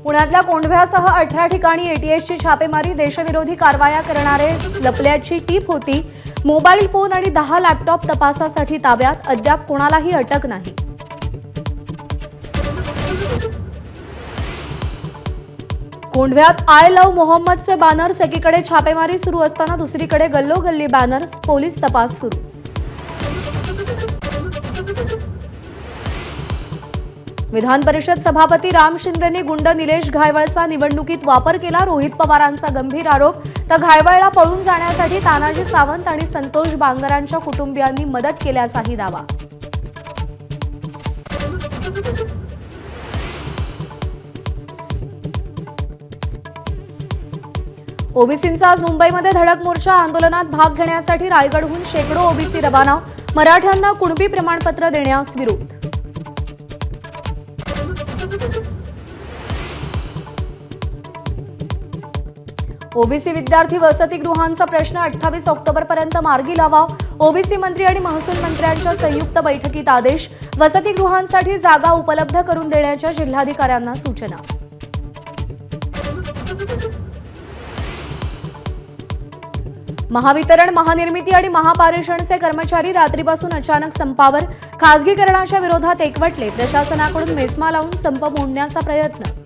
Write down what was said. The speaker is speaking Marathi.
पुण्यातल्या कोंढव्यासह 18 ठिकाणी एटीएसची छापेमारी, देशविरोधी कारवाया करणारे लपल्याची टीप होती। मोबाईल फोन आणि 10 लॅपटॉप तपासासाठी ताब्यात, अद्याप कोणालाही अटक नाही। कोंढव्यात आय लव्ह मोहम्मदचे बॅनर्स, एकीकडे छापेमारी सुरू असताना दुसरीकडे गल्लोगल्ली बॅनर्स, पोलीस तपास सुरू। विधान परिषद सभापती राम शिंदेंनी गुंड निलेश घायवळचा निवडणुकीत वापर केला, रोहित पवारांचा गंभीर आरोप। तर घायवळला पळून जाण्यासाठी तानाजी सावंत आणि संतोष बांगरांच्या कुटुंबियांनी मदत केल्याचाही दावा। ओबीसींचा आज मुंबईमध्ये धडक मोर्चा, आंदोलनात भाग घेण्यासाठी रायगडहून शेकडो ओबीसी रवाना, मराठ्यांना कुणबी प्रमाणपत्र देण्यास विरोध। ओबीसी विद्यार्थी वसतिगृहांचा प्रश्न 28 ऑक्टोबरपर्यंत मार्गी लावा, ओबीसी मंत्री आणि महसूल मंत्र्यांच्या संयुक्त बैठकीत आदेश। वसतिगृहांसाठी जागा उपलब्ध करून देण्याच्या जिल्हाधिकाऱ्यांना सूचना। महावितरण, महानिर्मिती आणि महापारेषणचे कर्मचारी रात्रीपासून अचानक संपावर, खासगीकरणाच्या विरोधात एकवटले, प्रशासनाकडून मेस्मा लावून संप मोडण्याचा प्रयत्न।